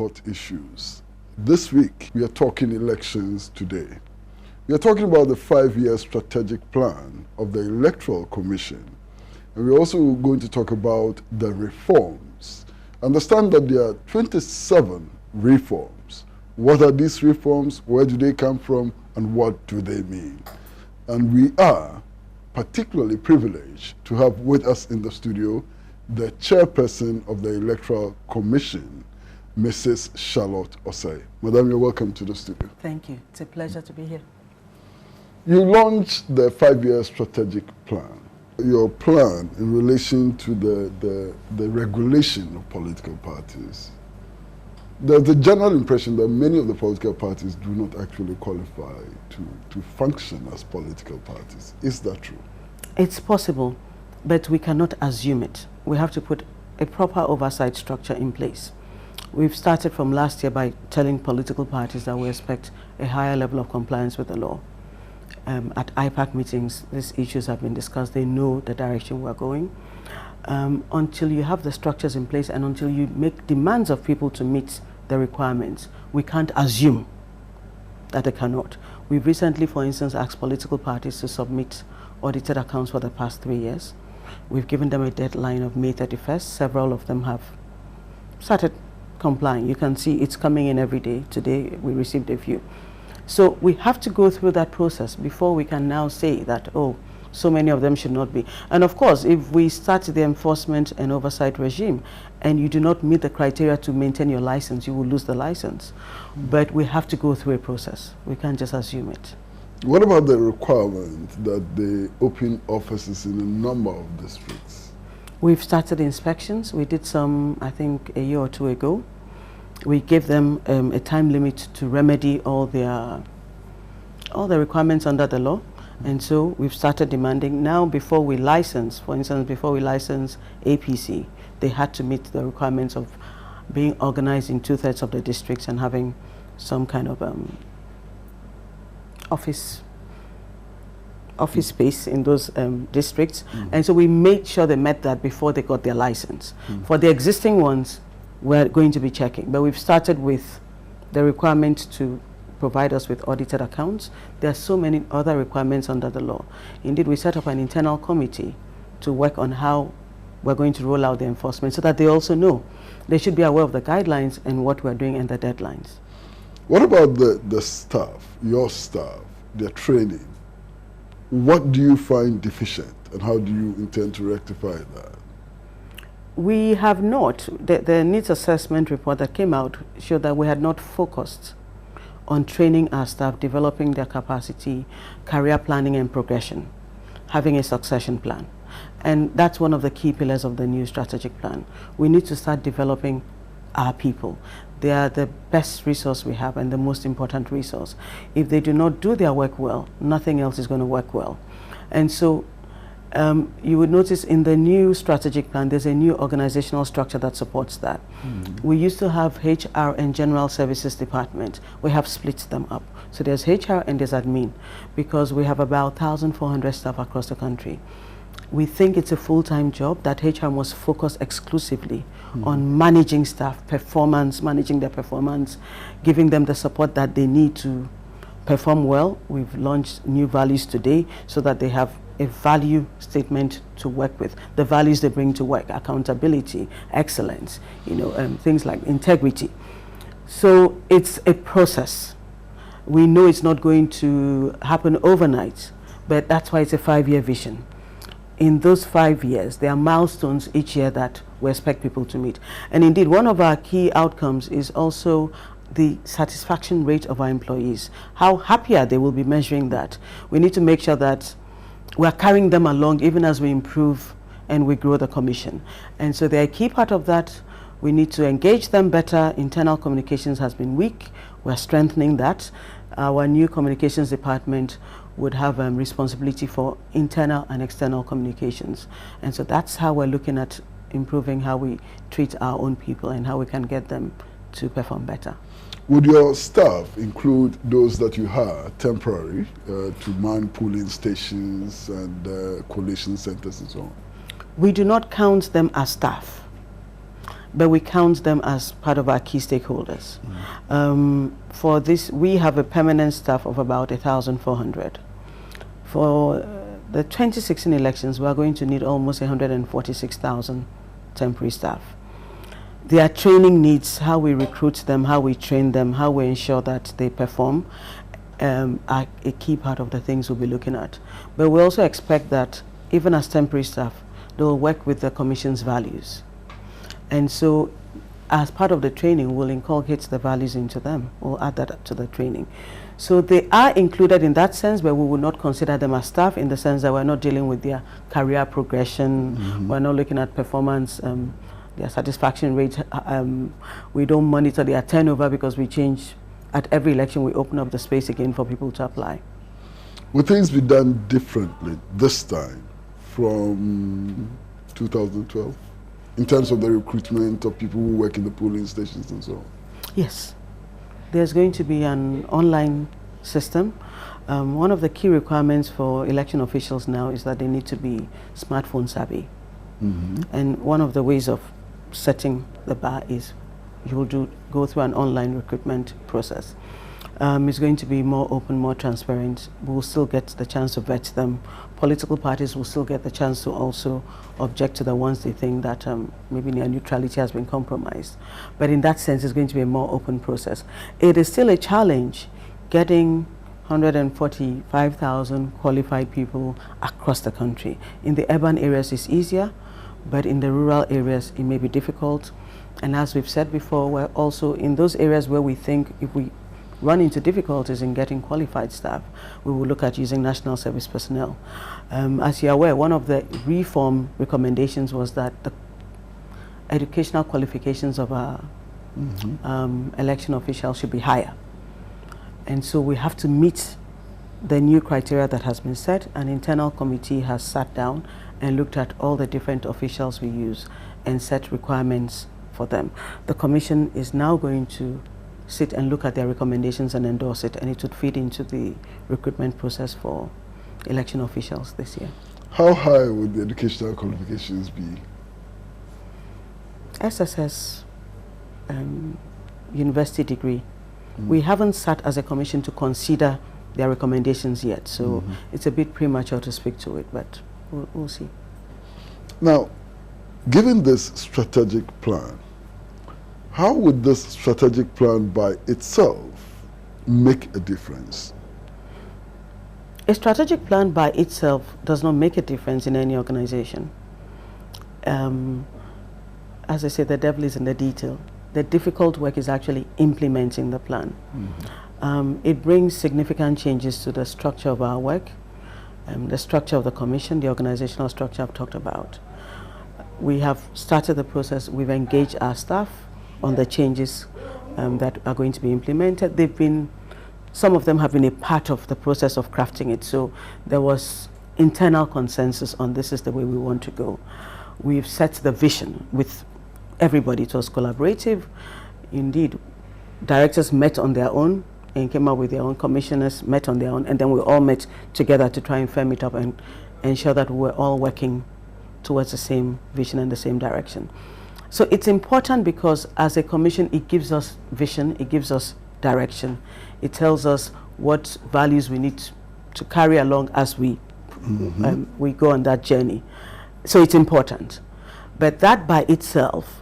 hot issues. This week, we are talking elections today. We are talking about the 5-year strategic plan of the Electoral Commission. And we're also going to talk about the reforms. Understand that there are 27 reforms. What are these reforms? Where do they come from? And what do they mean? And we are particularly privileged to have with us in the studio the chairperson of the Electoral Commission, Mrs. Charlotte Osei. Madam, you're welcome to the studio. Thank you. It's a pleasure to be here. You launched the 5-year strategic plan. Your plan in relation to the regulation of political parties. There's a general impression that many of the political parties do not actually qualify to function as political parties. Is that true? It's possible, but we cannot assume it. We have to put a proper oversight structure in place. We've started from last year by telling political parties that we expect a higher level of compliance with the law. At IPAC meetings, these issues have been discussed. They know the direction we're going. Until you have the structures in place and until you make demands of people to meet the requirements, we can't assume that they cannot. We've recently, for instance, asked political parties to submit audited accounts for the past 3 years. We've given them a deadline of May 31st. Several of them have started complying. You can see it's coming in every day. Today, we received a few. So we have to go through that process before we can now say that, oh, so many of them should not be. And of course, if we start the enforcement and oversight regime and you do not meet the criteria to maintain your license, you will lose the license. But we have to go through a process. We can't just assume it. What about the requirement that they open offices in a number of districts? We've started inspections. We did some, I think, a year or two ago. We gave them a time limit to remedy all the requirements under the law. And so we've started demanding now before we license, for instance, before we license APC, they had to meet the requirements of being organized in 2/3 of the districts and having some kind of office space in those districts. And so we made sure they met that before they got their license. For the existing ones, we're going to be checking, but we've started with the requirement to provide us with audited accounts. There are so many other requirements under the law. Indeed, we set up an internal committee to work on how we're going to roll out the enforcement so that they also know. They should be aware of the guidelines and what we're doing and the deadlines. What about the staff, your staff, their training? What do you find deficient and how do you intend to rectify that? We have not. The needs assessment report that came out showed that we had not focused on training our staff, developing their capacity, career planning and progression, having a succession plan. And that's one of the key pillars of the new strategic plan. We need to start developing our people. They are the best resource we have and the most important resource. If they do not do their work well, nothing else is going to work well. And so you would notice in the new strategic plan, there's a new organizational structure that supports that. We used to have HR and General Services Department. We have split them up. So there's HR and there's admin because we have about 1,400 staff across the country. We think it's a full-time job that HR must focus exclusively on managing staff, performance, managing their performance, giving them the support that they need to perform well. We've launched new values today so that they have a value statement to work with. The values they bring to work, accountability, excellence, things like integrity. So it's a process. We know it's not going to happen overnight, but that's why it's a 5-year vision. In those 5 years, there are milestones each year that we expect people to meet. And indeed, one of our key outcomes is also the satisfaction rate of our employees. How happier they will be measuring that. We need to make sure that we're carrying them along even as we improve and we grow the commission. And so they're a key part of that. We need to engage them better. Internal communications has been weak. We're strengthening that. Our new communications department would have responsibility for internal and external communications. And so that's how we're looking at improving how we treat our own people and how we can get them to perform better. Would your staff include those that you hire temporary to man polling stations and collation centers and so on? We do not count them as staff. but we count them as part of our key stakeholders. For this, we have a permanent staff of about 1,400. For the 2016 elections, we are going to need almost 146,000 temporary staff. Their training needs, how we recruit them, how we train them, how we ensure that they perform, are a key part of the things we'll be looking at. But we also expect that even as temporary staff, they will work with the Commission's values. And so as part of the training, we'll inculcate the values into them. We'll add that to the training. So they are included in that sense, but we will not consider them as staff in the sense that we're not dealing with their career progression. We're not looking at performance, their satisfaction rate. We don't monitor their turnover because we change at every election. We open up the space again for people to apply. Will things be done differently this time from 2012 in terms of the recruitment of people who work in the polling stations and so on? Yes. There's going to be an online system. One of the key requirements for election officials now is that they need to be smartphone savvy. And one of the ways of setting the bar is you will go through an online recruitment process. It's going to be more open, more transparent. We will still get the chance to vet them. Political parties will still get the chance to also object to the ones they think that maybe their neutrality has been compromised. But in that sense, it's going to be a more open process. It is still a challenge getting 145,000 qualified people across the country. In the urban areas, it's easier, but in the rural areas, it may be difficult. And as we've said before, we're also in those areas where we think if we run into difficulties in getting qualified staff, we will look at using national service personnel. As you're aware, one of the reform recommendations was that the educational qualifications of our election officials should be higher. And so we have to meet the new criteria that has been set. An internal committee has sat down and looked at all the different officials we use and set requirements for them. The Commission is now going to sit and look at their recommendations and endorse it, and it would feed into the recruitment process for election officials this year. How high would the educational qualifications be? SSS, university degree. We haven't sat as a commission to consider their recommendations yet, so it's a bit premature to speak to it, but we'll see. Now, given this strategic plan, how would this strategic plan by itself make a difference? A strategic plan by itself does not make a difference in any organization. As I said, the devil is in the detail. The difficult work is actually implementing the plan. It brings significant changes to the structure of our work, the structure of the commission, the organizational structure I've talked about. We have started the process. We've engaged our staff on the changes that are going to be implemented. Some of them have been a part of the process of crafting it. So there was internal consensus on this is the way we want to go. We've set the vision with everybody. It was collaborative. Indeed, directors met on their own and came up with their own, commissioners met on their own, and then we all met together to try and firm it up and ensure that we're all working towards the same vision and the same direction. So it's important because as a commission, it gives us vision, it gives us direction. It tells us what values we need to carry along as we go on that journey. So it's important. But that by itself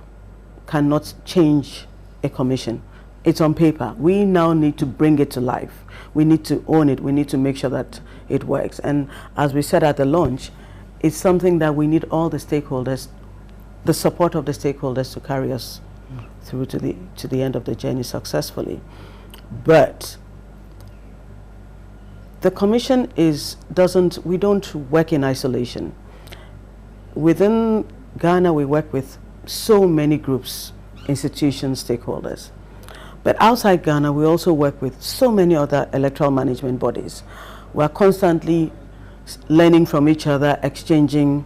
cannot change a commission. It's on paper. We now need to bring it to life. We need to own it. We need to make sure that it works. And as we said at the launch, it's something that we need all the stakeholders, the support of the stakeholders to carry us through to the end of the journey successfully. But the commission we don't work in isolation. Within Ghana, we work with so many groups, institutions, stakeholders. But outside Ghana, we also work with so many other electoral management bodies. We're constantly learning from each other, exchanging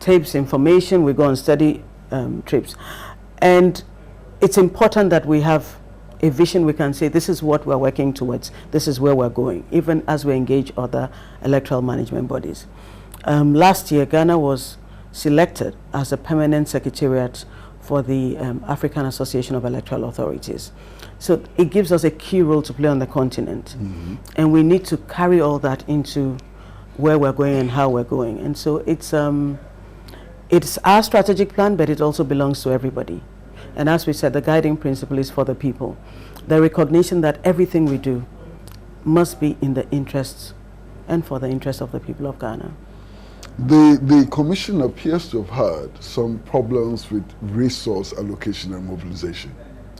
tapes, information. We go on study trips. And it's important that we have a vision. We can say, this is what we're working towards. This is where we're going, even as we engage other electoral management bodies. Last year, Ghana was selected as a permanent secretariat for the African Association of Electoral Authorities. So it gives us a key role to play on the continent. And we need to carry all that into where we're going and how we're going. And so it's our strategic plan, but it also belongs to everybody. And as we said, the guiding principle is for the people. The recognition that everything we do must be in the interests and for the interests of the people of Ghana. The Commission appears to have had some problems with resource allocation and mobilization.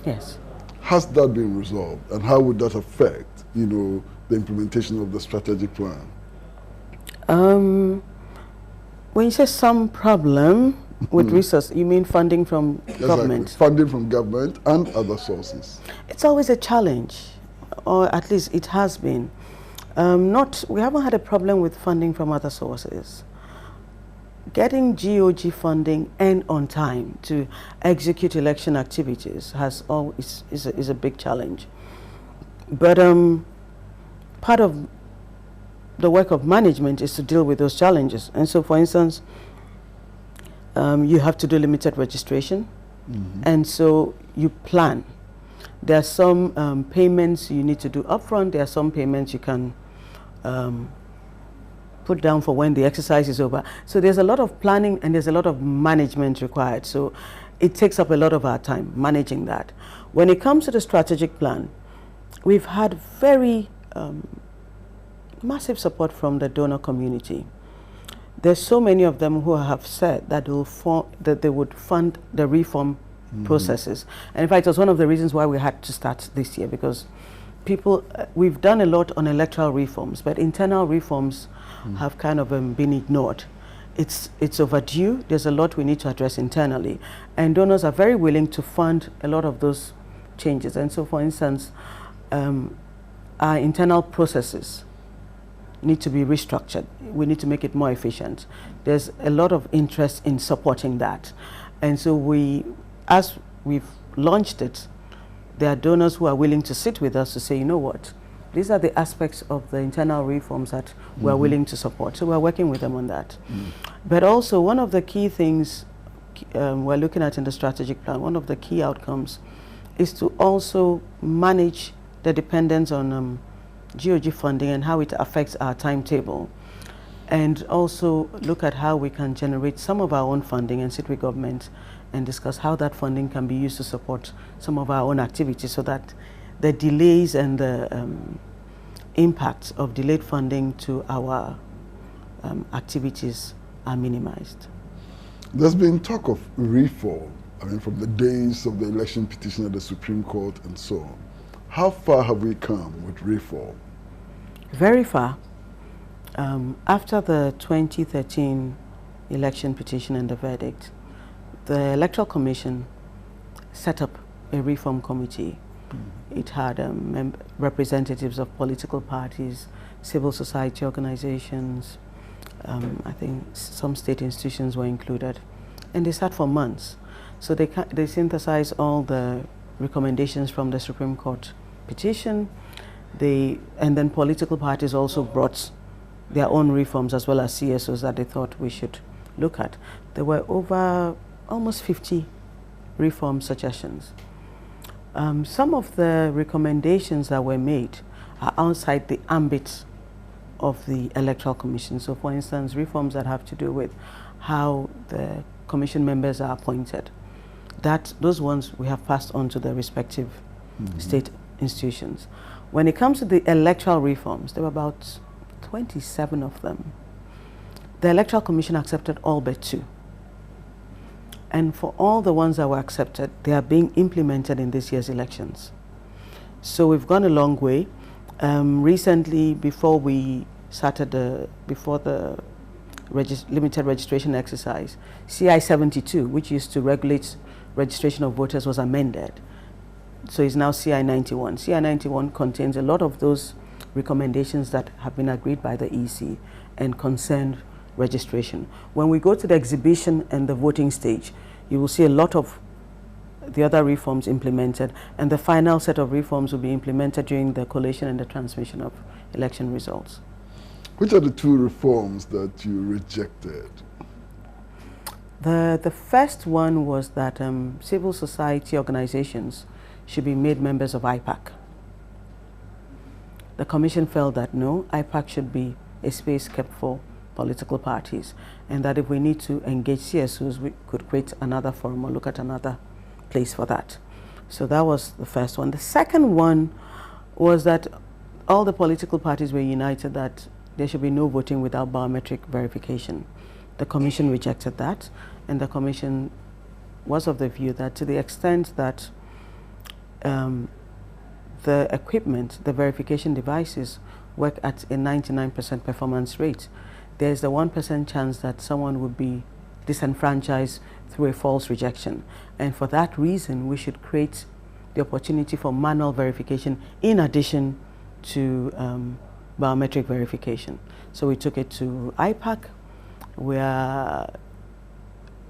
Yes. Has that been resolved, and how would that affect, the implementation of the strategic plan? When you say some problem with resource, you mean funding from government? Exactly. Funding from government and other sources. It's always a challenge, or at least it has been. We haven't had a problem with funding from other sources. Getting GOG funding and on time to execute election activities is a big challenge. But part of the work of management is to deal with those challenges. And so, for instance, you have to do limited registration, and so you plan. There are some payments you need to do upfront. There are some payments you can put down for when the exercise is over. So there's a lot of planning and there's a lot of management required. So it takes up a lot of our time managing that. When it comes to the strategic plan, we've had very massive support from the donor community. There's so many of them who have said that they would fund the reform processes. And in fact, it was one of the reasons why we had to start this year, because we've done a lot on electoral reforms, but internal reforms have kind of been ignored. It's overdue. There's a lot we need to address internally. And donors are very willing to fund a lot of those changes. And so, for instance, our internal processes need to be restructured. We need to make it more efficient. There's a lot of interest in supporting that. And so as we've launched it, there are donors who are willing to sit with us to say, you know what, these are the aspects of the internal reforms that we're willing to support. So we're working with them on that. But also, one of the key things we're looking at in the strategic plan, one of the key outcomes is to also manage the dependence on GOG funding and how it affects our timetable, and also look at how we can generate some of our own funding and sit with government and discuss how that funding can be used to support some of our own activities, so that the delays and the impacts of delayed funding to our activities are minimized. There's been talk of reform, from the days of the election petition at the Supreme Court and so on. How far have we come with reform? Very far. After the 2013 election petition and the verdict, the Electoral Commission set up a reform committee. It had representatives of political parties, civil society organizations, I think some state institutions were included, and they sat for months. So they synthesized all the recommendations from the Supreme Court petition. And then political parties also brought their own reforms, as well as CSOs that they thought we should look at. There were over almost 50 reform suggestions. Some of the recommendations that were made are outside the ambit of the Electoral Commission. So, for instance, reforms that have to do with how the commission members are appointed. Those ones we have passed on to the respective state institutions. When it comes to the electoral reforms, there were about 27 of them. The Electoral Commission accepted all but 2. And for all the ones that were accepted, they are being implemented in this year's elections. So we've gone a long way. Recently, before we started before the limited registration exercise, CI 72, which used to regulate registration of voters, was amended. So it's now CI 91. CI 91 contains a lot of those recommendations that have been agreed by the EC and concern registration. When we go to the exhibition and the voting stage, you will see a lot of the other reforms implemented, and the final set of reforms will be implemented during the collation and the transmission of election results. Which are the 2 reforms that you rejected? The first one was that civil society organizations should be made members of IPAC. The commission felt that no, IPAC should be a space kept for political parties, and that if we need to engage CSOs, we could create another forum or look at another place for that. So that was the first one. The second one was that all the political parties were united that there should be no voting without biometric verification. The commission rejected that, and the commission was of the view that to the extent that the equipment, the verification devices, work at a 99% performance rate, there's the 1% chance that someone would be disenfranchised through a false rejection. And for that reason, we should create the opportunity for manual verification in addition to biometric verification. So we took it to IPAC.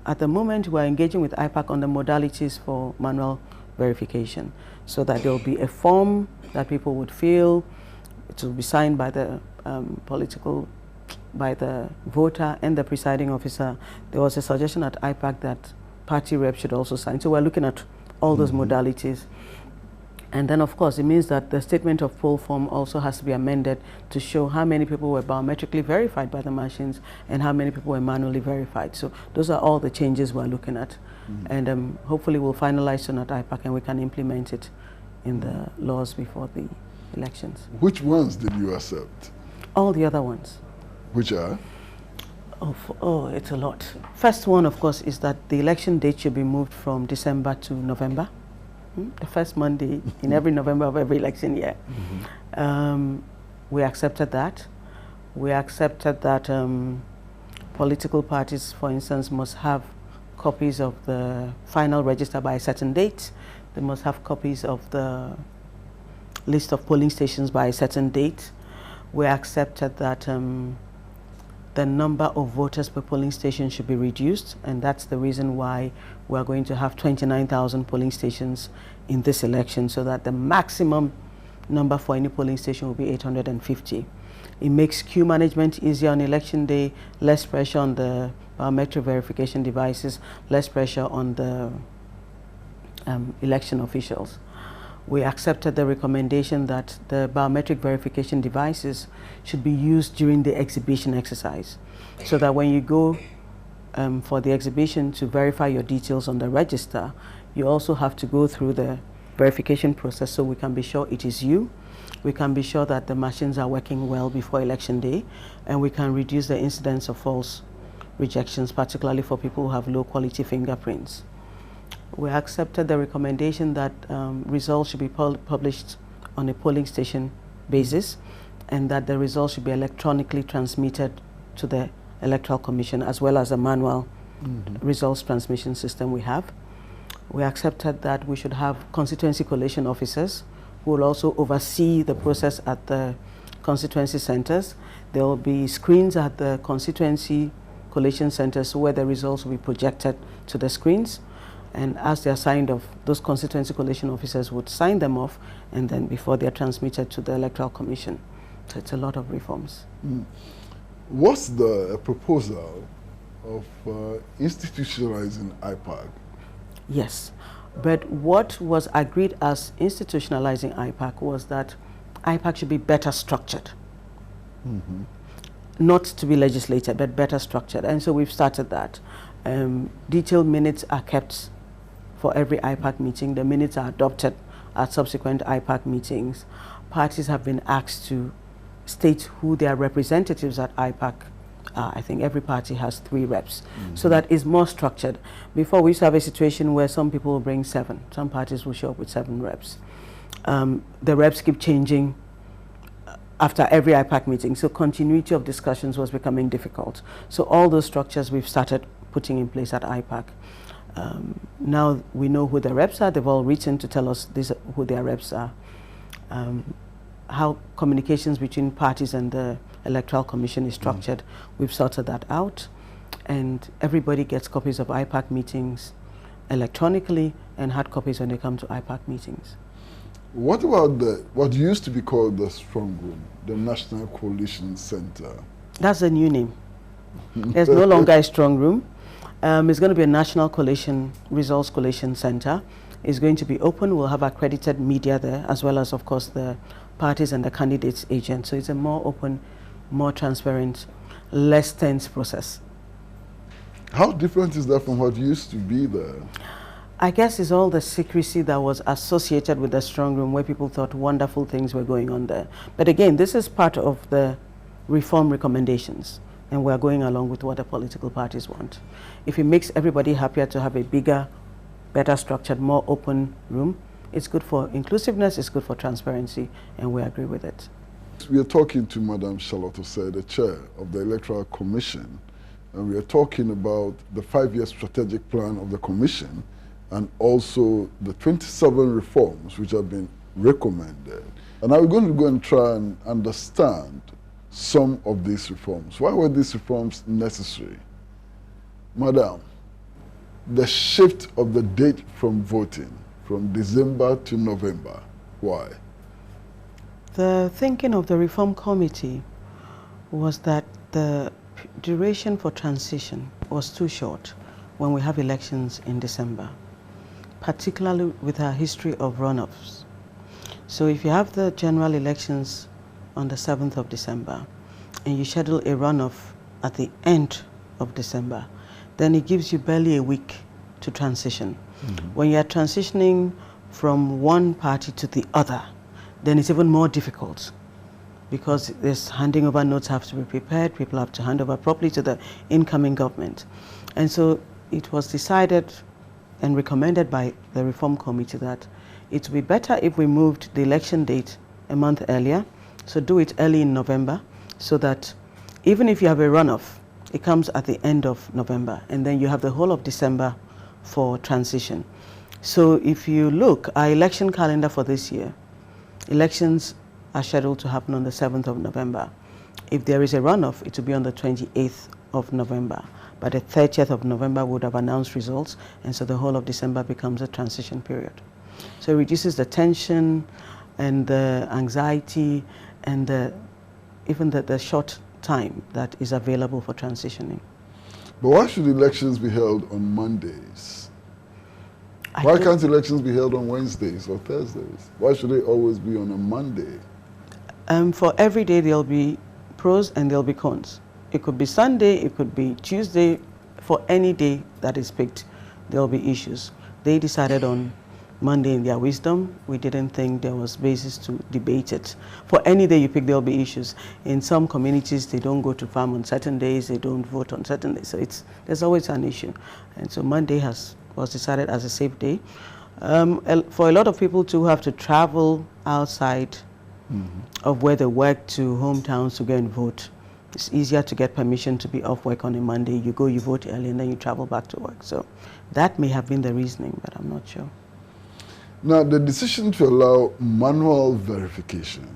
At the moment, we're engaging with IPAC on the modalities for manual verification, so that there will be a form that people would fill. It will be signed by the by the voter and the presiding officer. There was a suggestion at IPAC that party reps should also sign. So we're looking at all those modalities. And then, of course, it means that the statement of poll form also has to be amended to show how many people were biometrically verified by the machines and how many people were manually verified. So those are all the changes we're looking at. And hopefully we'll finalize soon at IPAC and we can implement it in the laws before the elections. Which ones did you accept? All the other ones. Which are? Oh, it's a lot. First one, of course, is that the election date should be moved from December to November. The first Monday in every November of every election year. We accepted that. We accepted that political parties, for instance, must have copies of the final register by a certain date. They must have copies of the list of polling stations by a certain date. We accepted that the number of voters per polling station should be reduced, and that's the reason why we're going to have 29,000 polling stations in this election, so that the maximum number for any polling station will be 850. It makes queue management easier on election day, less pressure on the biometric verification devices, less pressure on the election officials. We accepted the recommendation that the biometric verification devices should be used during the exhibition exercise, so that when you go for the exhibition to verify your details on the register, you also have to go through the verification process so we can be sure it is you. We can be sure that the machines are working well before election day, and we can reduce the incidence of false rejections, particularly for people who have low quality fingerprints. We accepted the recommendation that results should be published on a polling station basis, and that the results should be electronically transmitted to the Electoral Commission, as well as a manual results transmission system we have. We accepted that we should have constituency collation officers who will also oversee the process at the constituency centers. There will be screens at the constituency collation centers where the results will be projected to the screens. And as they are signed off, those constituency collation officers would sign them off, and then before they are transmitted to the Electoral Commission. So it's a lot of reforms. What's the proposal of institutionalizing IPAC? Yes, but what was agreed as institutionalizing IPAC was that IPAC should be better structured. Not to be legislated, but better structured. And so we've started that. Detailed minutes are kept for every IPAC meeting. The minutes are adopted at subsequent IPAC meetings. Parties have been asked to state who their representatives at IPAC are. I think every party has 3 reps, so that is more structured. Before, we used to have a situation where some people will bring 7. Some parties will show up with 7 reps. The reps keep changing after every IPAC meeting, so continuity of discussions was becoming difficult. So all those structures we've started putting in place at IPAC. Now we know who the reps are. They've all written to tell us who their reps are. How communications between parties and the Electoral Commission is structured, we've sorted that out. And everybody gets copies of IPAC meetings electronically and hard copies when they come to IPAC meetings. What about what used to be called the Strong Room, the National Coalition Center? That's a new name. There's no longer a strong room. It's going to be a national collation, results collation center. It's going to be open. We'll have accredited media there, as well as, of course, the parties and the candidates' agents. So it's a more open, more transparent, less tense process. How different is that from what used to be there? I guess it's all the secrecy that was associated with the strong room, where people thought wonderful things were going on there. But again, this is part of the reform recommendations, and we're going along with what the political parties want. If it makes everybody happier to have a bigger, better structured, more open room, it's good for inclusiveness, it's good for transparency, and we agree with it. We are talking to Madam Charlotte Osei, the chair of the Electoral Commission, and we are talking about the 5-year strategic plan of the Commission and also the 27 reforms which have been recommended. And now we're going to go and try and understand some of these reforms. Why were these reforms necessary? Madam, the shift of the date from voting from December to November, why? The thinking of the Reform Committee was that the duration for transition was too short when we have elections in December, particularly with our history of runoffs. So if you have the general elections on the 7th of December and you schedule a runoff at the end of December, then it gives you barely a week to transition. Mm-hmm. When you are transitioning from one party to the other, then it's even more difficult, because this handing over notes have to be prepared, people have to hand over properly to the incoming government. And so it was decided and recommended by the Reform Committee that it would be better if we moved the election date a month earlier, so do it early in November, so that even if you have a runoff, it comes at the end of November, and then you have the whole of December for transition. So if you look, our election calendar for this year, elections are scheduled to happen on the 7th of November. If there is a runoff, it will be on the 28th of November. By the 30th of November, we would have announced results, and so the whole of December becomes a transition period. So it reduces the tension and the anxiety and even the short time that is available for transitioning. But why should elections be held on Mondays? Why can't elections be held on Wednesdays or Thursdays? Why should they always be on a Monday? For every day, there'll be pros and there'll be cons. It could be Sunday, it could be Tuesday. For any day that is picked, there'll be issues. They decided on Monday in their wisdom. We didn't think there was basis to debate it. For any day you pick, there'll be issues. In some communities, they don't go to farm on certain days, they don't vote on certain days. So there's always an issue. And so Monday was decided as a safe day. For a lot of people to have to travel outside of where they work to hometowns to go and vote, it's easier to get permission to be off work on a Monday. You go, you vote early, and then you travel back to work. So that may have been the reasoning, but I'm not sure. Now, the decision to allow manual verification,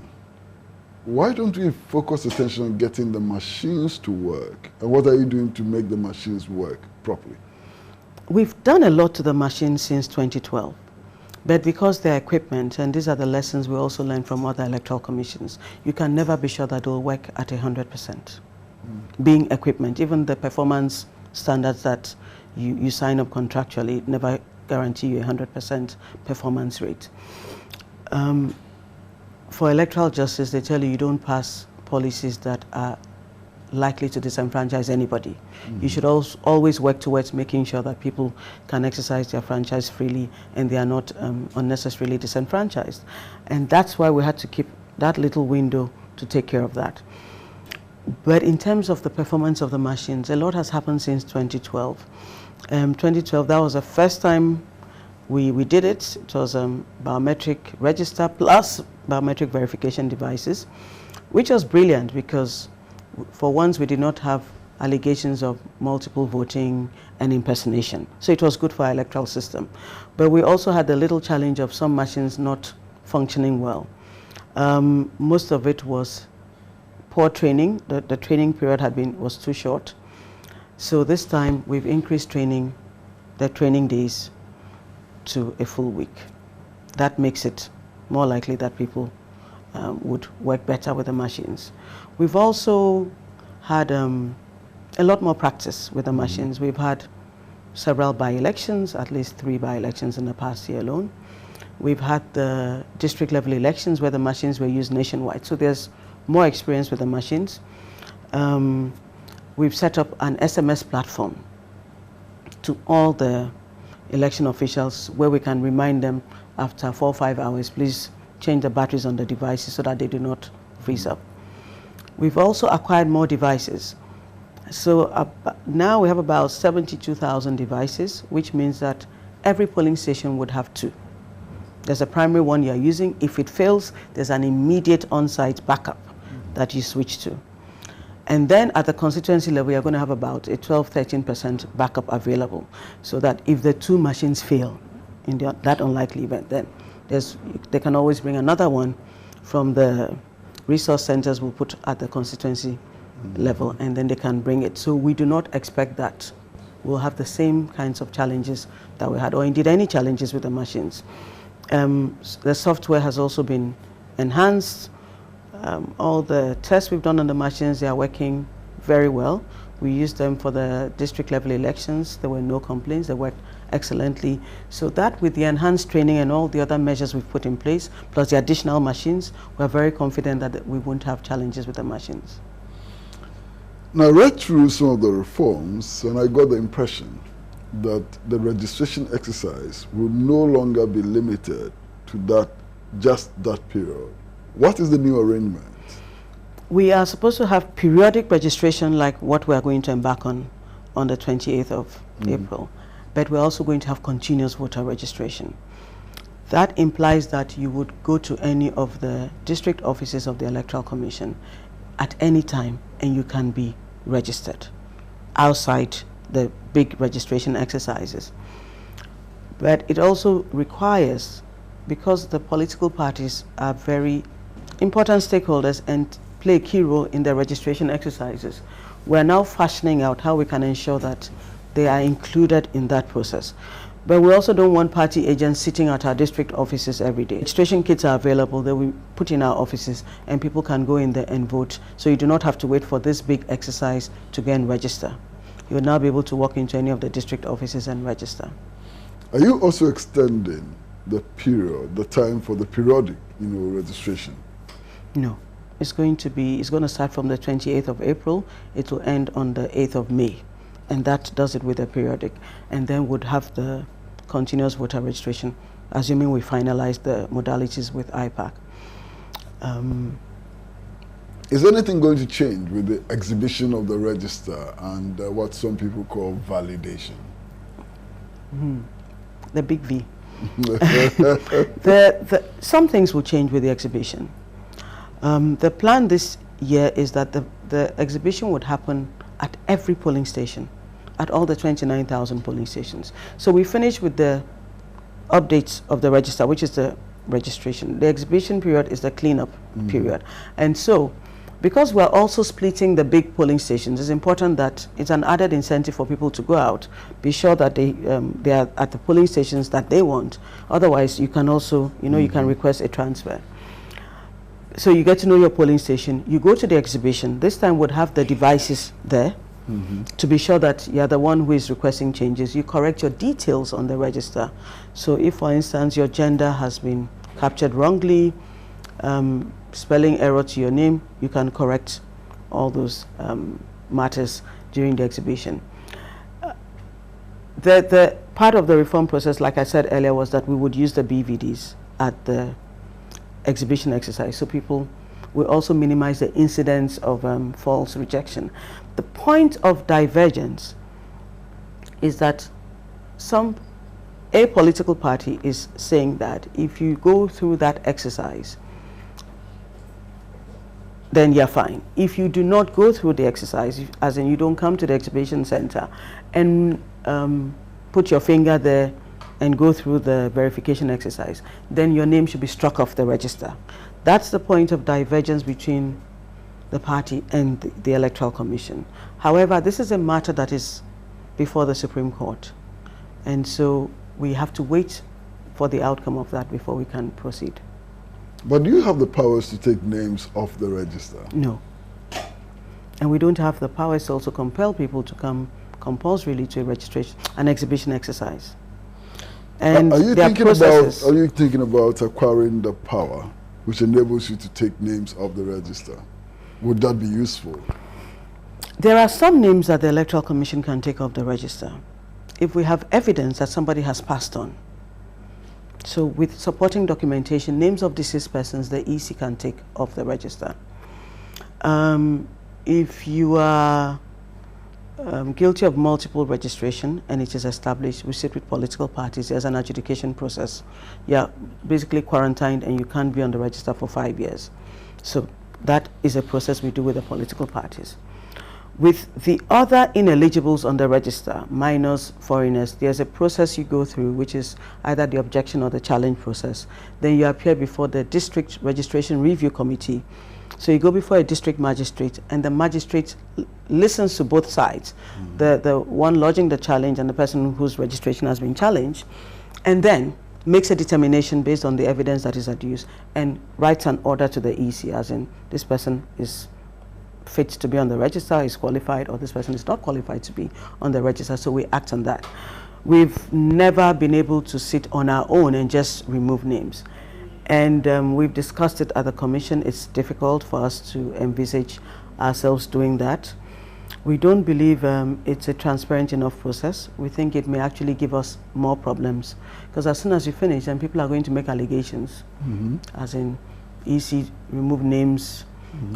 why don't we focus attention on getting the machines to work? And what are you doing to make the machines work properly? We've done a lot to the machines since 2012. But because they're equipment, and these are the lessons we also learned from other electoral commissions, you can never be sure that they'll work at 100%. Being equipment, even the performance standards that you sign up contractually never guarantee you 100% performance rate. For electoral justice, they tell you don't pass policies that are likely to disenfranchise anybody. You should always work towards making sure that people can exercise their franchise freely and they are not unnecessarily disenfranchised. And that's why we had to keep that little window to take care of that. But in terms of the performance of the machines, a lot has happened since 2012. 2012, that was the first time we did it. It was biometric register plus biometric verification devices, which was brilliant because for once we did not have allegations of multiple voting and impersonation. So it was good for our electoral system. But we also had the little challenge of some machines not functioning well. Most of it was poor training. The training period was too short. So this time we've increased the training days to a full week. That makes it more likely that people would work better with the machines. We've also had a lot more practice with the machines. We've had several by-elections, at least 3 by-elections in the past year alone. We've had the district level elections where the machines were used nationwide. So there's more experience with the machines. We've set up an SMS platform to all the election officials where we can remind them after 4 or 5 hours, please change the batteries on the devices so that they do not freeze up. We've also acquired more devices. So now we have about 72,000 devices, which means that every polling station would have 2. There's a primary one you're using. If it fails, there's an immediate on-site backup that you switch to. And then at the constituency level, you're going to have about a 12-13% backup available, so that if the 2 machines fail in that unlikely event, then they can always bring another one from the resource centers we'll put at the constituency level, and then they can bring it. So we do not expect that we'll have the same kinds of challenges that we had, or indeed any challenges with the machines. The software has also been enhanced. All the tests we've done on the machines, they are working very well. We used them for the district level elections. There were no complaints. They worked excellently. So that, with the enhanced training and all the other measures we've put in place, plus the additional machines, we're very confident that we won't have challenges with the machines. Now, I read through some of the reforms, and I got the impression that the registration exercise will no longer be limited to just that period. What is the new arrangement? We are supposed to have periodic registration like what we are going to embark on the 28th of April, but we're also going to have continuous voter registration. That implies that you would go to any of the district offices of the Electoral Commission at any time and you can be registered outside the big registration exercises. But it also requires, because the political parties are very important stakeholders and play a key role in the registration exercises, we're now fashioning out how we can ensure that they are included in that process. But we also don't want party agents sitting at our district offices every day. Registration kits are available. They will put in our offices and people can go in there and vote. So you do not have to wait for this big exercise to go and register. You will now be able to walk into any of the district offices and register. Are you also extending the period, the time for the periodic, registration? No. It's going to start from the 28th of April. It will end on the 8th of May. And that does it with a periodic. And then would have the continuous voter registration, assuming we finalize the modalities with IPAC. Is anything going to change with the exhibition of the register and what some people call validation? The big V. Some things will change with the exhibition. The plan this year is that the exhibition would happen at every polling station, at all the 29,000 polling stations. So we finish with the updates of the register, which is the registration. The exhibition period is the cleanup period. And so, because we're also splitting the big polling stations, it's important that it's an added incentive for people to go out, be sure that they are at the polling stations that they want. Otherwise, you can also, you can request a transfer. So you get to know your polling station. You go to the exhibition. This time would have the devices there to be sure that you're the one who is requesting changes. You correct your details on the register. So if, for instance, your gender has been captured wrongly, spelling error to your name, you can correct all those matters during the exhibition. The part of the reform process, like I said earlier, was that we would use the BVDs at the exhibition exercise, so people will also minimize the incidence of false rejection. The point of divergence is that a political party is saying that if you go through that exercise, then you're fine. If you do not go through the exercise, as in you don't come to the exhibition center and put your finger there and go through the verification exercise, then your name should be struck off the register. That's the point of divergence between the party and the Electoral Commission. However, this is a matter that is before the Supreme Court. And so we have to wait for the outcome of that before we can proceed. But do you have the powers to take names off the register? No. And we don't have the powers to also compel people to come compulsorily to a registration, an exhibition exercise. And are you thinking about acquiring the power which enables you to take names off the register? Would that be useful? There are some names that the Electoral Commission can take off the register if we have evidence that somebody has passed on. So with supporting documentation, names of deceased persons, the EC can take off the register. If you are guilty of multiple registration and it is established, we sit with political parties, there's an adjudication process. You're basically quarantined and you can't be on the register for 5 years. So that is a process we do with the political parties. With the other ineligibles on the register, minors, foreigners, there's a process you go through, which is either the objection or the challenge process. Then you appear before the District Registration Review Committee. So you go before a district magistrate, and the magistrate listens to both sides, the one lodging the challenge and the person whose registration has been challenged, and then makes a determination based on the evidence that is adduced and writes an order to the EC, as in this person is fit to be on the register, is qualified, or this person is not qualified to be on the register, so we act on that. We've never been able to sit on our own and just remove names. And we've discussed it at the Commission. It's difficult for us to envisage ourselves doing that. We don't believe it's a transparent enough process. We think it may actually give us more problems, because as soon as you finish, then people are going to make allegations, as in EC remove names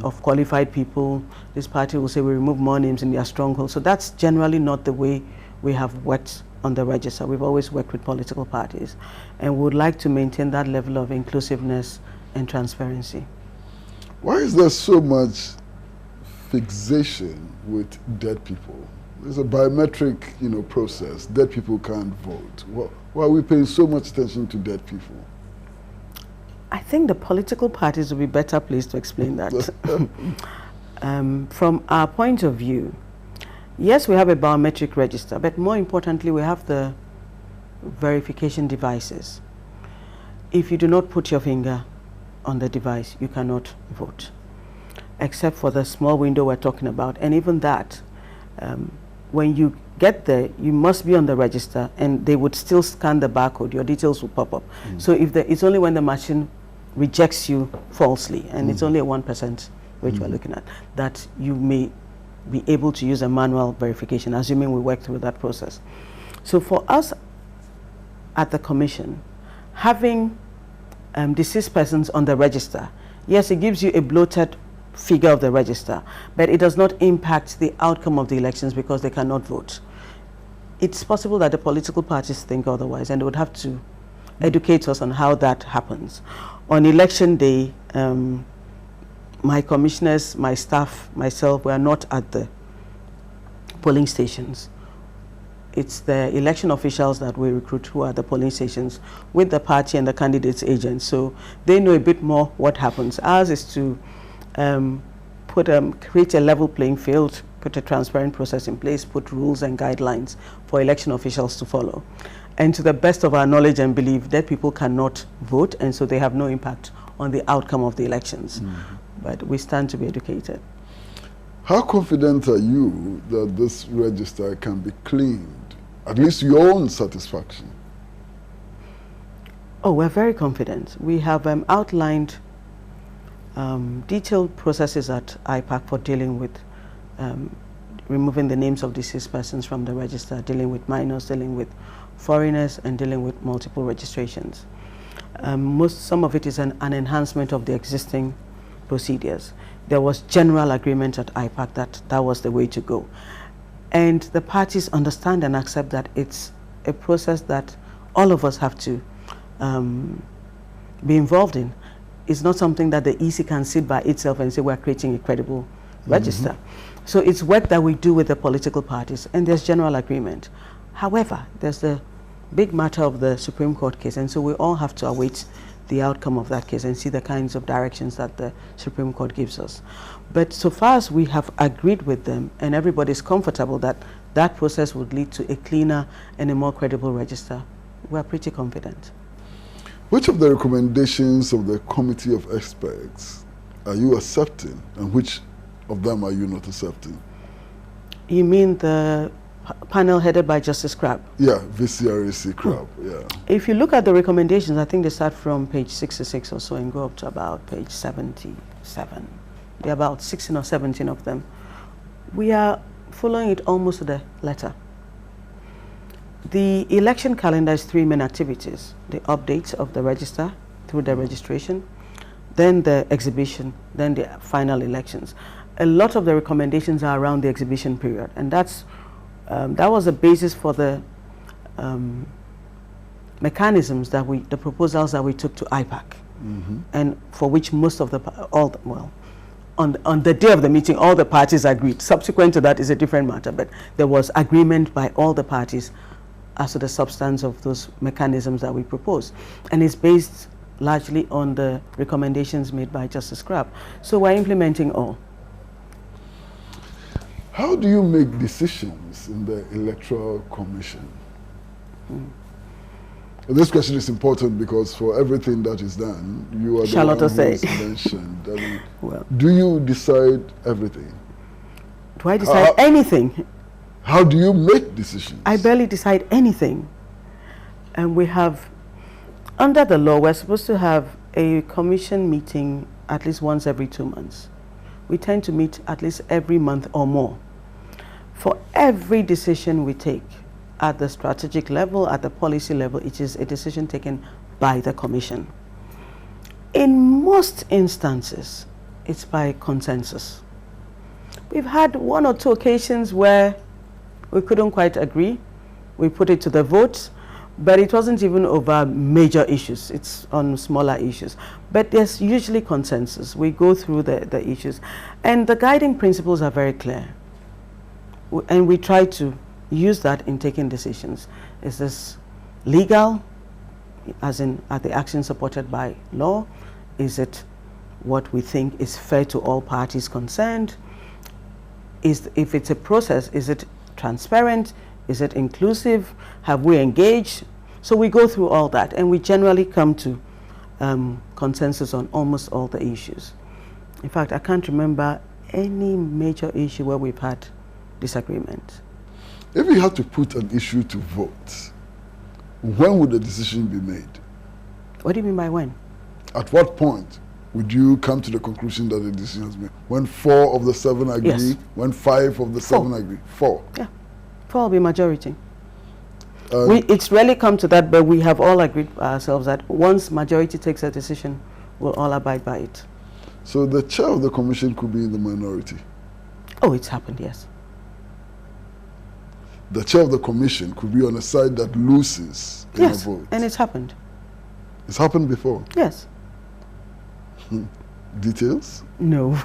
of qualified people. This party will say we remove more names in their stronghold. So that's generally not the way we have worked on the register. We've always worked with political parties, and would like to maintain that level of inclusiveness and transparency. Why is there so much fixation with dead people? It's a biometric, process. Dead people can't vote. Why are we paying so much attention to dead people? I think the political parties will be better placed to explain that. From our point of view, yes, we have a biometric register, but more importantly, we have the verification devices. If you do not put your finger on the device, you cannot vote, except for the small window we're talking about. And even that, when you get there, you must be on the register, and they would still scan the barcode. Your details will pop up. So if it's only when the machine rejects you falsely, and it's only a 1% which we're looking at, that you may be able to use a manual verification, assuming we work through that process. So for us at the Commission, having deceased persons on the register, yes, it gives you a bloated figure of the register, but it does not impact the outcome of the elections because they cannot vote. It's possible that the political parties think otherwise, and they would have to educate us on how that happens. On election day, my commissioners, my staff, myself, we are not at the polling stations. It's the election officials that we recruit who are at the polling stations with the party and the candidates' agents. So they know a bit more what happens. Ours is to create a level playing field, put a transparent process in place, put rules and guidelines for election officials to follow. And to the best of our knowledge and belief, dead people cannot vote, and so they have no impact on the outcome of the elections. But we stand to be educated. How confident are you that this register can be cleaned, at least to your own satisfaction? Oh, we're very confident. We have outlined detailed processes at IPAC for dealing with removing the names of deceased persons from the register, dealing with minors, dealing with foreigners, and dealing with multiple registrations. Some of it is an enhancement of the existing procedures. There was general agreement at IPAC that that was the way to go. And the parties understand and accept that it's a process that all of us have to be involved in. It's not something that the EC can sit by itself and say we're creating a credible register. So it's work that we do with the political parties, and there's general agreement. However, there's the big matter of the Supreme Court case, and so we all have to await the outcome of that case and see the kinds of directions that the Supreme Court gives us. But so far as we have agreed with them and everybody's comfortable that that process would lead to a cleaner and a more credible register, we're pretty confident. Which of the recommendations of the Committee of Experts are you accepting, and which of them are you not accepting? You mean the panel headed by Justice Crabb. Yeah, VCRAC Crabb, yeah. If you look at the recommendations, I think they start from page 66 or so and go up to about page 77. There are about 16 or 17 of them. We are following it almost to the letter. The election calendar is 3 main activities: the update of the register through the registration, then the exhibition, then the final elections. A lot of the recommendations are around the exhibition period, and that was the basis for the mechanisms that the proposals that we took to IPAC, and for which most of on the day of the meeting, all the parties agreed. Subsequent to that is a different matter, but there was agreement by all the parties as to the substance of those mechanisms that we proposed, and it's based largely on the recommendations made by Justice Crabb. So we're implementing all. How do you make decisions in the Electoral Commission? This question is important because for everything that is done, you are the one who is mentioned. I mean, well, do you decide everything? Do I decide anything? How do you make decisions? I barely decide anything. And we have, under the law, we're supposed to have a commission meeting at least once every 2 months. We tend to meet at least every month or more. For every decision we take, at the strategic level, at the policy level, it is a decision taken by the commission. In most instances, it's by consensus. We've had 1 or 2 occasions where we couldn't quite agree. We put it to the vote, but it wasn't even over major issues. It's on smaller issues. But there's usually consensus. We go through the issues. And the guiding principles are very clear. And we try to use that in taking decisions. Is this legal, as in are the actions supported by law? Is it what we think is fair to all parties concerned? If it's a process, is it transparent? Is it inclusive? Have we engaged? So we go through all that, and we generally come to consensus on almost all the issues. In fact, I can't remember any major issue where we've had disagreement. If you had to put an issue to vote, when would the decision be made? What do you mean by when? At what point would you come to the conclusion that the decision has been made? When 4 of the 7 agree? Yes. When 5 of the 7 agree? 4? Yeah. 4 will be majority. It's rarely come to that, but we have all agreed ourselves that once majority takes a decision, we'll all abide by it. So the chair of the commission could be in the minority? Oh, it's happened, yes. The chair of the commission could be on a side that loses in a vote? Yes, and it's happened. It's happened before? Yes. Details? No.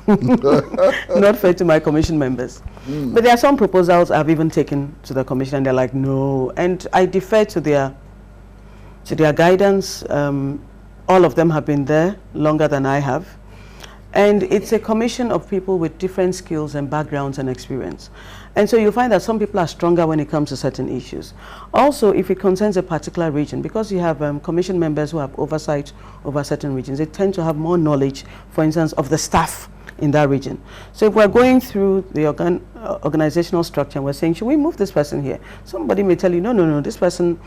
Not fair to my commission members. But there are some proposals I've even taken to the commission and they're like, no. And I defer to their guidance. All of them have been there longer than I have. And it's a commission of people with different skills and backgrounds and experience. And so you'll find that some people are stronger when it comes to certain issues. Also, if it concerns a particular region, because you have commission members who have oversight over certain regions, they tend to have more knowledge, for instance, of the staff in that region. So if we're going through the organizational structure and we're saying, should we move this person here? Somebody may tell you, no, this person,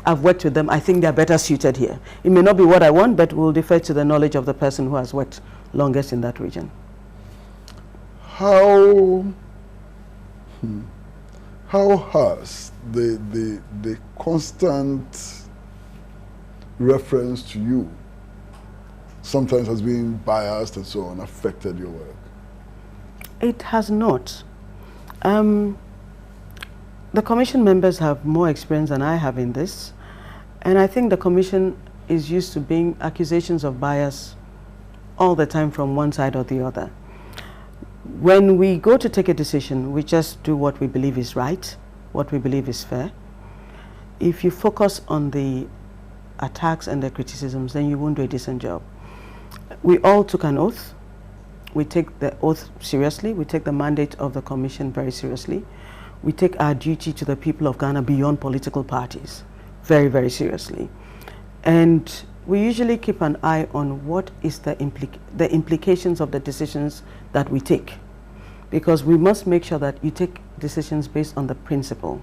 I've worked with them, I think they're better suited here. It may not be what I want, but we'll defer to the knowledge of the person who has worked longest in that region. How has the constant reference to you, sometimes as being biased and so on, affected your work? It has not. The commission members have more experience than I have in this, and I think the commission is used to being accusations of bias all the time from one side or the other. When we go to take a decision, we just do what we believe is right, what we believe is fair. If you focus on the attacks and the criticisms, then you won't do a decent job. We all took an oath. We take the oath seriously. We take the mandate of the commission very seriously. We take our duty to the people of Ghana beyond political parties very, very seriously. And we usually keep an eye on what is the implications of the decisions that we take. because we must make sure that you take decisions based on the principle.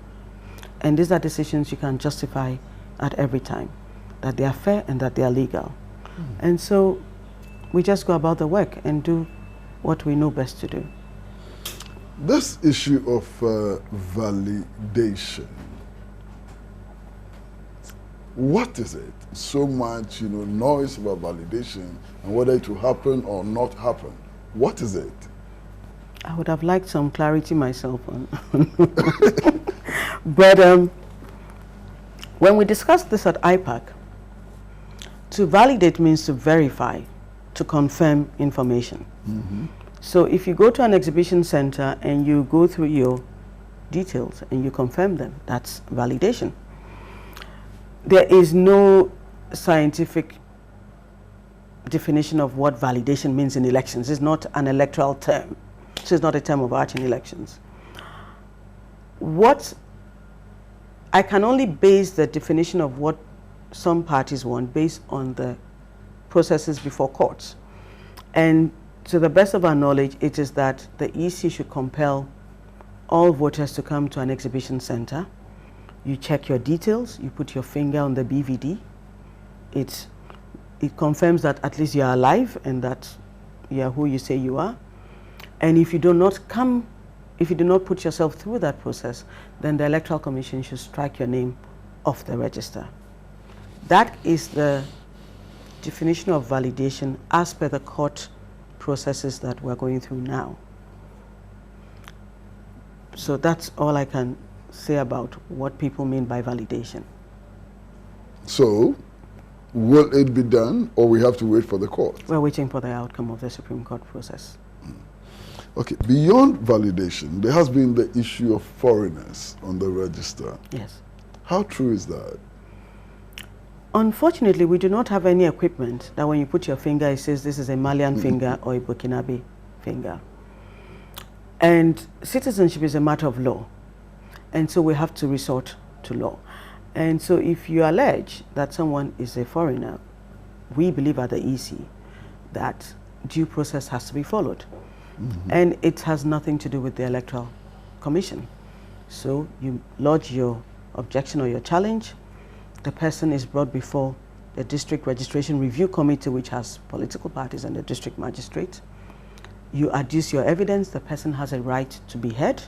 And these are decisions you can justify at every time, that they are fair and that they are legal. And so we just go about the work and do what we know best to do. This issue of validation, what is it? So much, noise about validation and whether it will happen or not happen. What is it? I would have liked some clarity myself on. But when we discussed this at IPAC, to validate means to verify, to confirm information. So if you go to an exhibition center and you go through your details and you confirm them, that's validation. There is no scientific definition of what validation means in elections. It's not an electoral term. So it's not a term of art in elections. What I can only base the definition of what some parties want based on the processes before courts. And to the best of our knowledge, it is that the EC should compel all voters to come to an exhibition center. You check your details, you put your finger on the BVD. It confirms that at least you are alive and that you are who you say you are. And if you do not put yourself through that process, then the Electoral Commission should strike your name off the register. That is the definition of validation as per the court processes that we're going through now. So that's all I can say about what people mean by validation. So, will it be done, or we have to wait for the court? We're waiting for the outcome of the Supreme Court process. Okay, beyond validation, there has been the issue of foreigners on the register. Yes. How true is that? Unfortunately, we do not have any equipment that when you put your finger, it says this is a Malian finger or a Burkinabe finger. And citizenship is a matter of law. And so we have to resort to law. And so if you allege that someone is a foreigner, we believe at the EC that due process has to be followed. And it has nothing to do with the Electoral Commission. So you lodge your objection or your challenge. The person is brought before the District Registration Review Committee, which has political parties and the district magistrate. You adduce your evidence. The person has a right to be heard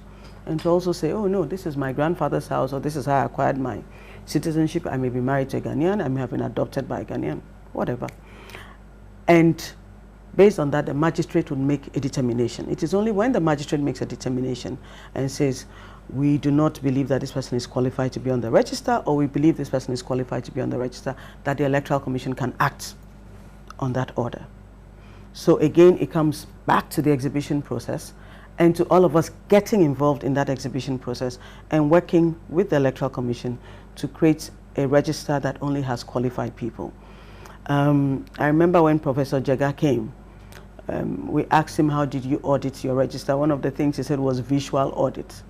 and to also say, oh no, this is my grandfather's house, or this is how I acquired my citizenship. I may be married to a Ghanaian, I may have been adopted by a Ghanaian, whatever. And based on that, the magistrate would make a determination. It is only when the magistrate makes a determination and says, we do not believe that this person is qualified to be on the register, or we believe this person is qualified to be on the register, that the Electoral Commission can act on that order. So again, it comes back to the exhibition process and to all of us getting involved in that exhibition process and working with the Electoral Commission to create a register that only has qualified people. I remember when Professor Jega came, we asked him, how did you audit your register? One of the things he said was visual audit.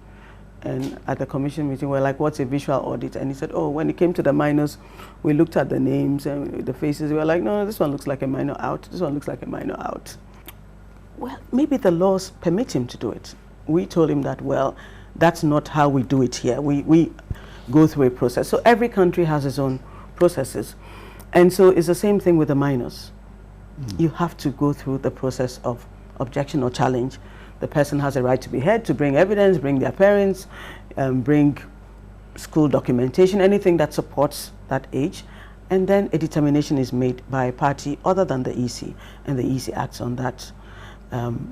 And at the commission meeting, we're like, what's a visual audit? And he said, oh, when it came to the minors, we looked at the names and the faces. We were like, no, this one looks like a minor out. This one looks like a minor out. Well, maybe the laws permit him to do it. We told him that, well, that's not how we do it here. We go through a process. So every country has its own processes. And so it's the same thing with the minors. You have to go through the process of objection or challenge. The person has a right to be heard, to bring evidence, bring their parents, bring school documentation, anything that supports that age. And then a determination is made by a party other than the EC, and the EC acts on that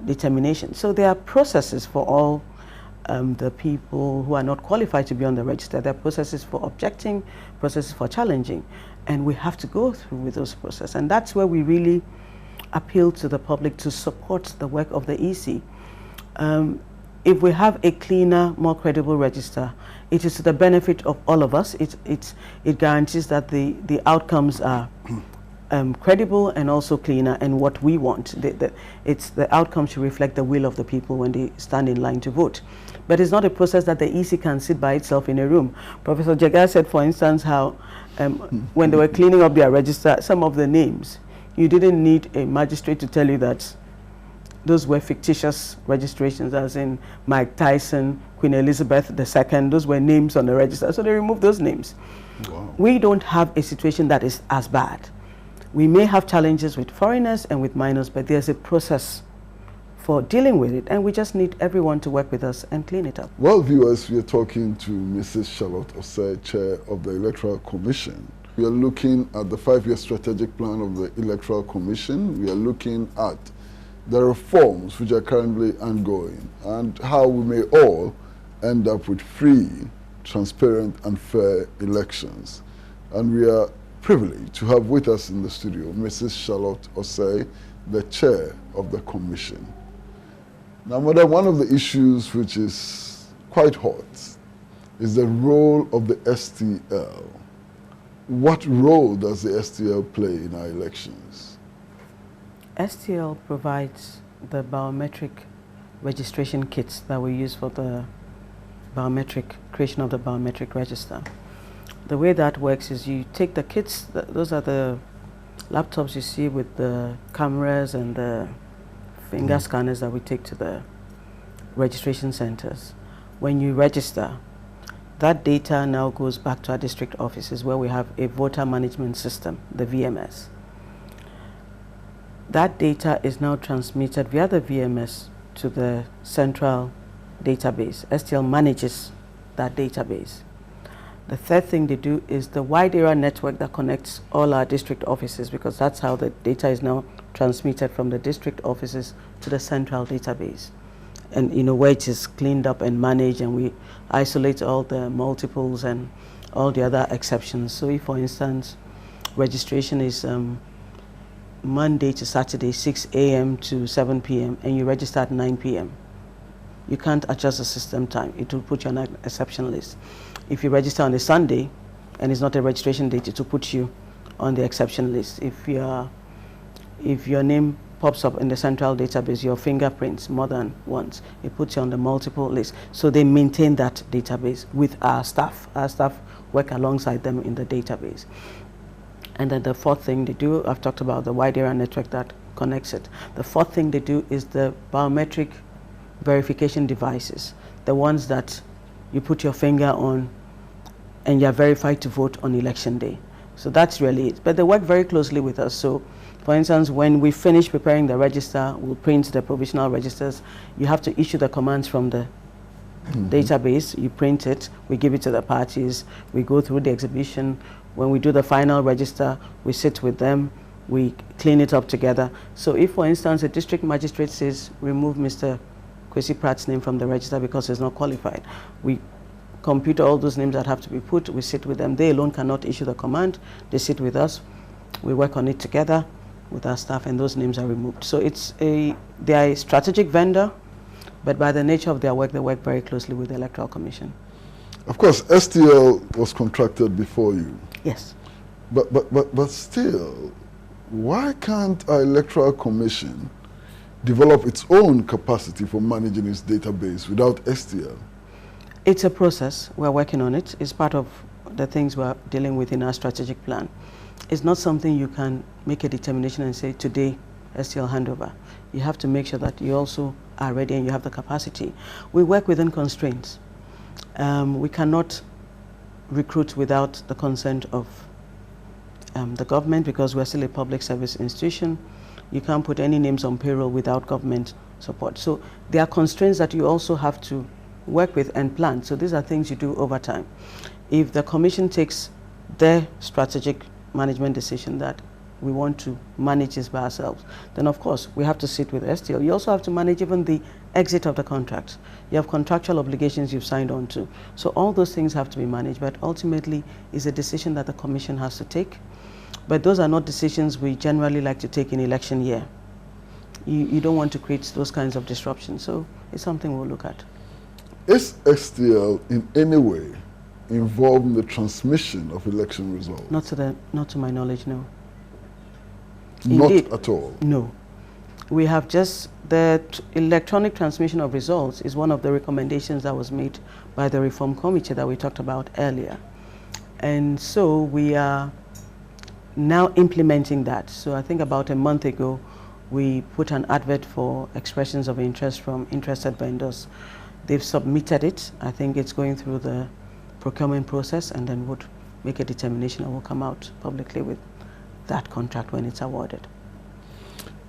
determination. So there are processes for all the people who are not qualified to be on the register. There are processes for objecting, processes for challenging, and we have to go through with those processes. And that's where we really appeal to the public to support the work of the EC. If we have a cleaner, more credible register, it is to the benefit of all of us. It guarantees that the outcomes are credible and also cleaner, and what we want. The outcome should reflect the will of the people when they stand in line to vote. But it's not a process that the EC can sit by itself in a room. Professor Jega said, for instance, how when they were cleaning up their register, some of the names, you didn't need a magistrate to tell you that those were fictitious registrations, as in Mike Tyson, Queen Elizabeth II. Those were names on the register, so they removed those names. Wow. We don't have a situation that is as bad. We may have challenges with foreigners and with minors, but there's a process for dealing with it, and we just need everyone to work with us and clean it up. Well, viewers, we are talking to Mrs. Charlotte Osei, Chair of the Electoral Commission. We are looking at the 5-year strategic plan of the Electoral Commission. We are looking at the reforms which are currently ongoing and how we may all end up with free, transparent and fair elections. And we are privileged to have with us in the studio Mrs. Charlotte Osei, the Chair of the Commission. Now, Madam, one of the issues which is quite hot is the role of the STL. What role does the STL play in our elections? STL provides the biometric registration kits that we use for the creation of the biometric register. The way that works is you take the kits, those are the laptops you see with the cameras and the finger scanners that we take to the registration centers. When you register, that data now goes back to our district offices where we have a voter management system, the VMS. That data is now transmitted via the VMS to the central database. STL manages that database. The third thing they do is the wide area network that connects all our district offices, because that's how the data is now transmitted from the district offices to the central database. And where it is cleaned up and managed, and we isolate all the multiples and all the other exceptions. So if, for instance, registration is Monday to Saturday, 6 a.m. to 7 p.m., and you register at 9 p.m., you can't adjust the system time. It will put you on an exception list. If you register on a Sunday and it's not a registration date, it will put you on the exception list. If your name pops up in the central database, your fingerprints more than once, it puts you on the multiple list. So they maintain that database with our staff. Our staff work alongside them in the database. And then the fourth thing they do, I've talked about the wide area network that connects it. The fourth thing they do is the biometric verification devices, the ones that you put your finger on and you're verified to vote on election day. So that's really it. But they work very closely with us. So for instance, when we finish preparing the register, we'll print the provisional registers. You have to issue the commands from the database. You print it, we give it to the parties, we go through the exhibition. When we do the final register, we sit with them, we clean it up together. So if, for instance, a district magistrate says, remove Mr. Kwesi Pratt's name from the register because he's not qualified, we compute all those names that have to be put, we sit with them. They alone cannot issue the command, they sit with us, we work on it together with our staff, and those names are removed. So they are a strategic vendor, but by the nature of their work, they work very closely with the Electoral Commission. Of course, STL was contracted before you. Yes. But still, why can't our Electoral Commission develop its own capacity for managing its database without STL? It's a process. We're working on it. It's part of the things we're dealing with in our strategic plan. It's not something you can make a determination and say, today, STL handover. You have to make sure that you also are ready and you have the capacity. We work within constraints. We cannot recruit without the consent of the government, because we're still a public service institution. You can't put any names on payroll without government support. So there are constraints that you also have to work with and plan. So these are things you do over time. If the commission takes their strategic management decision that we want to manage this by ourselves, then of course we have to sit with STL. You also have to manage even the exit of the contract. You have contractual obligations you've signed on to. So all those things have to be managed, but ultimately it's a decision that the commission has to take. But those are not decisions we generally like to take in election year. You don't want to create those kinds of disruptions, so it's something we'll look at. Is STL in any way involved in the transmission of election results? Not to my knowledge, no. Not Indeed, at all? No. We have just, the electronic transmission of results is one of the recommendations that was made by the Reform Committee that we talked about earlier. And so we are now implementing that. So I think about a month ago, We put an advert for expressions of interest from interested vendors. They've submitted it. I think it's going through the procurement process, and then would make a determination and will come out publicly with that contract when it's awarded.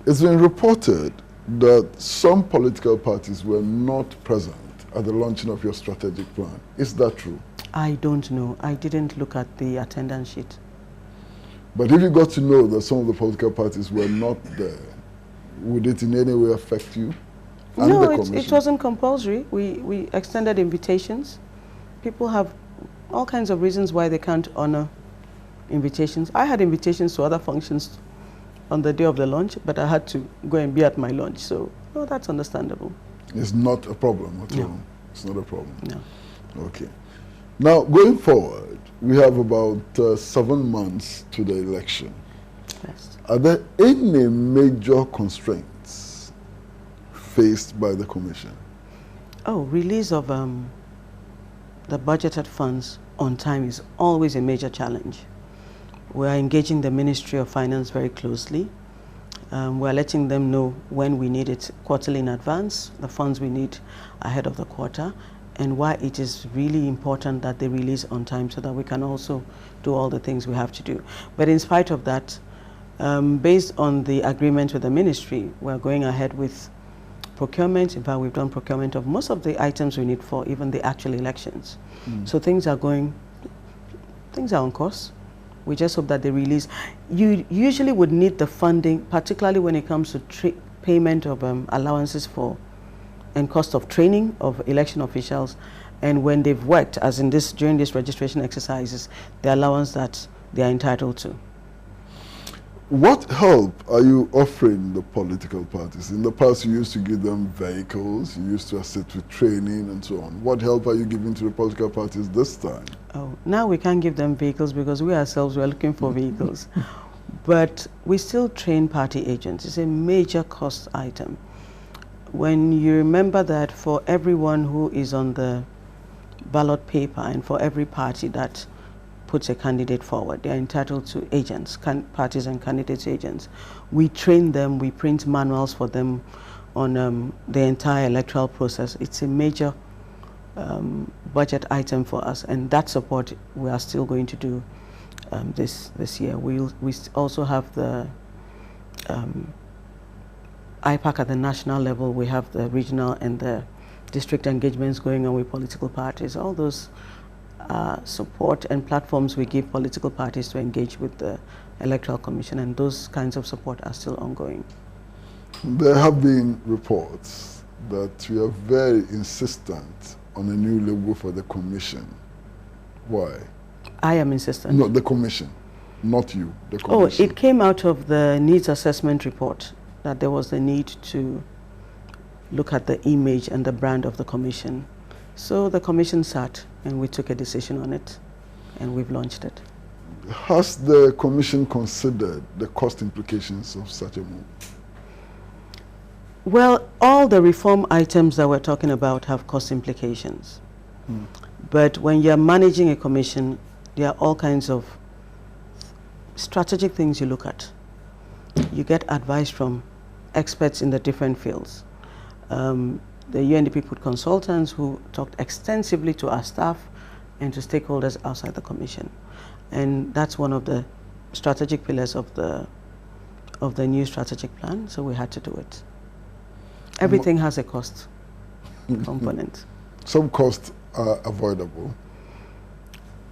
It's been reported that some political parties were not present at the launching of your strategic plan. Is that true? I don't know. I didn't look at the attendance sheet. But if you got to know that some of the political parties were not there, would it in any way affect you and No, the commission? it wasn't compulsory. We extended invitations. People have all kinds of reasons why they can't honor invitations. I had invitations to other functions on the day of the launch, but I had to go and be at my launch. So, no, that's understandable. It's not a problem at No. all. It's not a problem. No. Okay. Now, going forward, we have about 7 months to the election. Yes. Are there any major constraints faced by the Commission? Oh, release of the budgeted funds on time is always a major challenge. We are engaging the Ministry of Finance very closely. We're letting them know when we need it quarterly in advance, the funds we need ahead of the quarter, and why it is really important that they release on time so that we can also do all the things we have to do. But in spite of that, based on the agreement with the ministry, we're going ahead with procurement. In fact, we've done procurement of most of the items we need for even the actual elections. So things are on course. We just hope that they release. You usually would need the funding, particularly when it comes to payment of allowances for and cost of training of election officials, and when they've worked, as in this during this registration exercises, the allowance that they are entitled to. What help are you offering the political parties? In the past, you used to give them vehicles, you used to assist with training and so on. What help are you giving to the political parties this time? Oh, now we can't give them vehicles because we ourselves were looking for vehicles. But we still train party agents. It's a major cost item. When you remember that for everyone who is on the ballot paper and for every party that puts a candidate forward, they are entitled to agents, parties and candidates agents. We train them, we print manuals for them on the entire electoral process. It's a major budget item for us, and that support we are still going to do this year. We also have the IPAC at the national level. We have the regional and the district engagements going on with political parties. All those support and platforms we give political parties to engage with the Electoral Commission, and those kinds of support are still ongoing. There have been reports that you are very insistent on a new logo for the Commission. Why? I am insistent. No, the Commission, not you, the Oh, Commission. it came out of the needs assessment report that there was the need to look at the image and the brand of the Commission. So the Commission sat and we took a decision on it, and we've launched it. Has the Commission considered the cost implications of such a move? Well, all the reform items that we're talking about have cost implications. But when you're managing a commission, there are all kinds of strategic things you look at. You get advice from experts in the different fields. The UNDP put consultants who talked extensively to our staff and to stakeholders outside the commission. And that's one of the strategic pillars of the new strategic plan, so we had to do it. Everything has a cost component. Some costs are avoidable.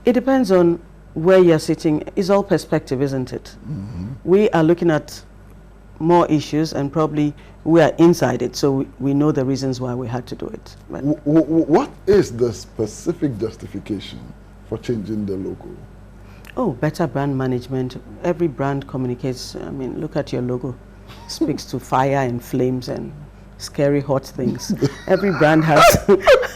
It depends on where you're sitting. It's all perspective, isn't it? We are looking at more issues, and probably we are inside it, so we know the reasons why we had to do it. But What is the specific justification for changing the logo? oh, better brand management. Every brand communicates. I mean, look at your logo. Speaks to fire and flames and scary hot things. Every brand has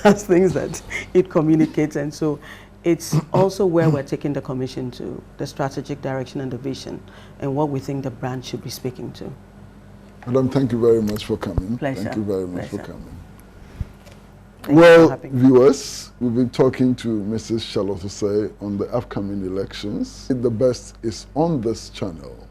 has things that it communicates, and so it's also where we're taking the commission to, the strategic direction and the vision, and what we think the brand should be speaking to. Madam, thank you very much for coming. Pleasure. Thank you very much Pleasure. for coming. Thank you Well, for having me. viewers, we've been talking to Mrs. Charlotte Osei on the upcoming elections. The best is on this channel.